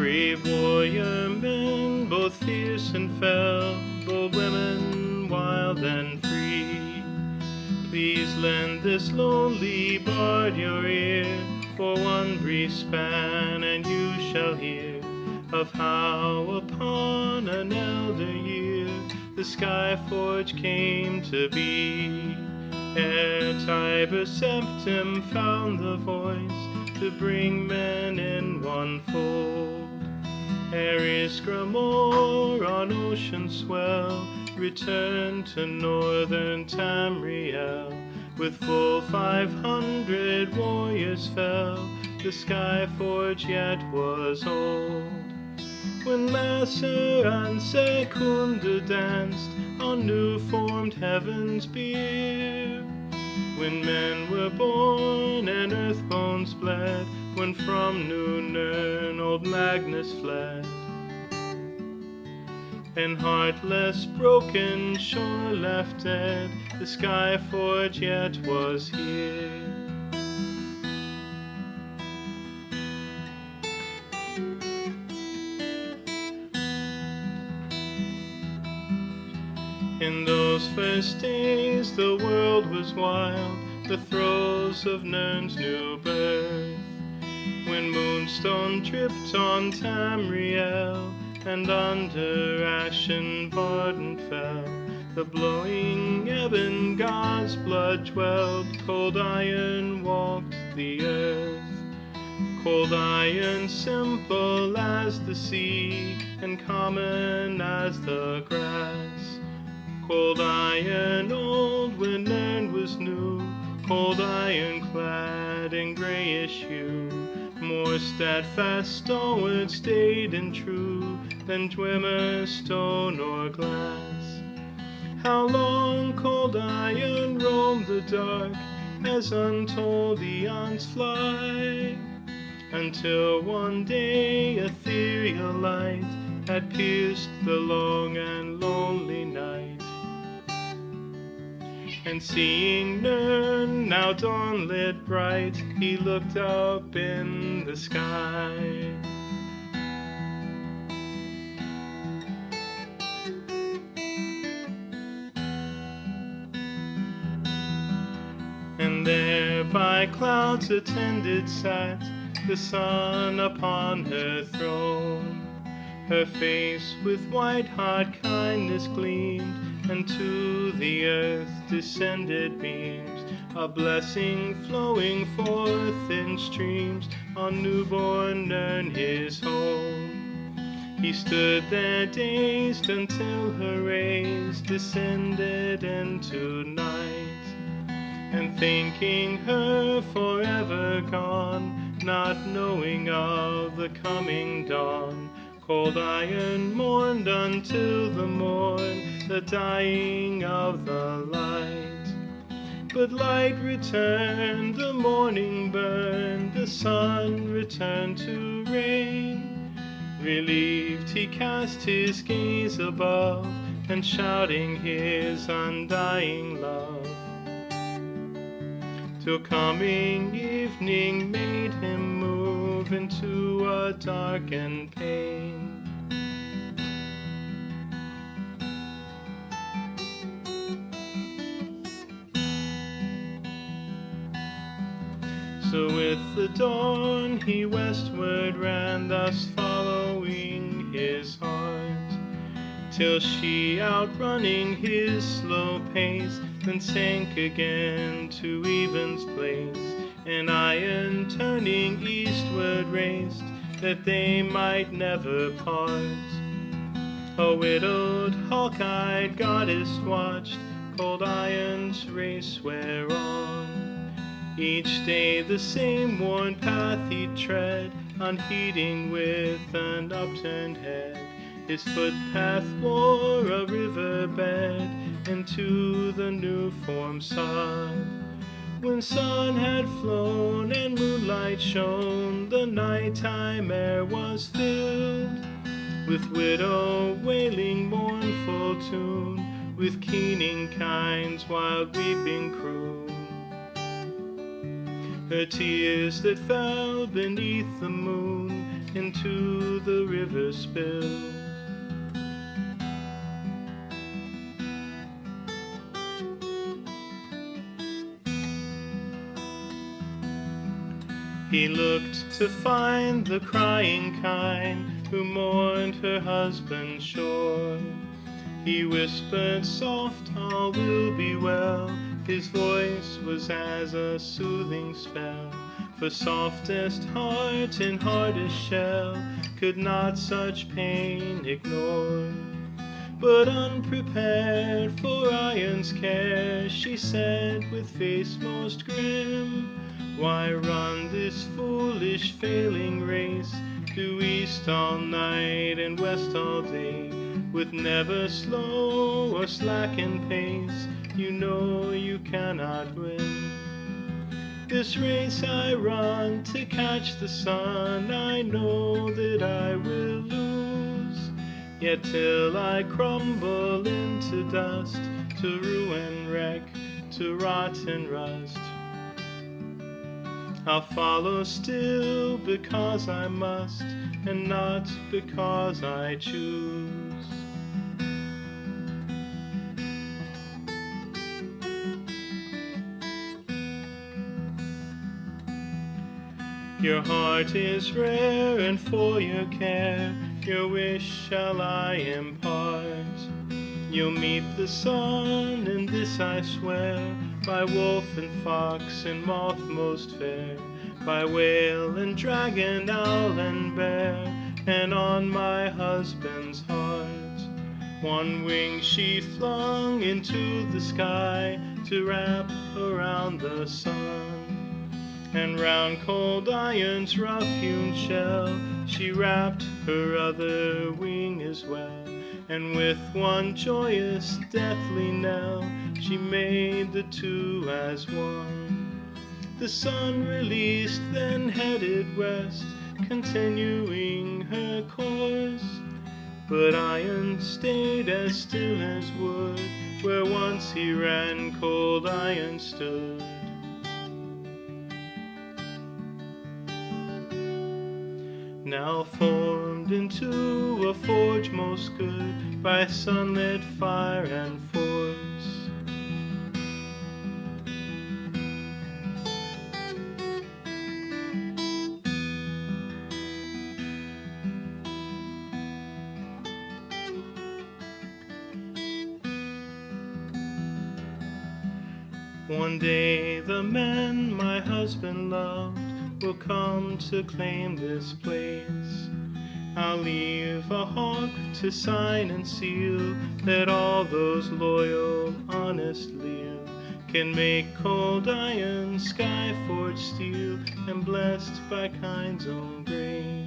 Brave warrior men, both fierce and fell, bold women, wild and free. Please lend this lonely bard your ear, for one brief span, and you shall hear of how upon an elder year the Skyforge came to be. Ere Tiber Septim found the voice to bring men in one fold. Ere Ysgramor on ocean swell returned to northern Tamriel. With full 500 warriors fell, the Skyforge yet was old. When Masser and Secunda danced on new-formed heaven's bier, when men were born and earth bones bled, when from new Nirn old Magnus fled, and heartless broken Shor left dead, the Skyforge yet was here. In those first days the world was wild, the throes of Nirn's new birth, when moonstone dripped on Tamriel, and under ashen Vvardenfell the blowing Ebon god's blood dwelled. Cold iron walked the earth, cold iron simple as the sea, and common as the grass. Cold iron old when Nirn was new, cold iron clad in greyish hue, more steadfast, stalwart, staid and true than Dwemer, stone or glass. How long cold iron roamed the dark as untold eons fly, until one day ethereal light had pierced the long and lonely night. And seeing Nirn now dawn lit bright, he looked up in the sky. And there by clouds attended sat the sun upon her throne. Her face with white-hot kindness gleamed, and to the earth descended beams, a blessing flowing forth in streams on newborn Nirn his home. He stood there dazed until her rays descended into night, and thinking her forever gone, not knowing of the coming dawn, cold iron mourned until the morn, the dying of the light. But light returned, the morning burned, the sun returned to reign. Relieved he cast his gaze above, and shouting his undying love, till coming evening made him move into a darkened pain. So with the dawn he westward ran, thus following his heart, till she, outrunning his slow pace, then sank again to Even's place, and iron turning eastward raced, that they might never part. A widowed, hawk-eyed goddess watched cold iron's race wear on. Each day the same worn path he'd tread, unheeding with an upturned head. His footpath wore a riverbed into the new-formed sod. When sun had flown and moonlight shone, the nighttime air was filled with widow wailing mournful tune, with keening kind's wild weeping croon. Her tears that fell beneath the moon into the river spilled. He looked to find the crying kine who mourned her husband Shor. He whispered soft, all will be well. His voice was as a soothing spell. For softest heart in hardest shell could not such pain ignore. But unprepared for iron's care, she said with face most grim, why run this foolish failing race, due east all night and west all day, with never slow or slacken pace? You know you cannot win. This race I run to catch the sun, I know that I will lose. Yet till I crumble into dust, to ruin, wreck, to rot and rust, I'll follow still because I must, and not because I choose. Your heart is rare, and for your care, your wish shall I impart. You'll meet the sun, and this I swear, by wolf and fox and moth most fair, by whale and dragon, owl and bear, and on my husband's heart. One wing she flung into the sky to wrap around the sun, and round cold iron's rough-hewn shell she wrapped her other wing as well. And with one joyous deathly knell she made the two as one. The sun released, then headed west, continuing her course, but iron stayed as still as wood, where once he ran cold iron stood. Now formed into a forge most good, by sunlit fire and force. One day the men my husband loved will come to claim this place. I'll leave a hawk to sign and seal that all those loyal, honest live, can make cold iron, Skyforge steel, and blessed by kind's own grace.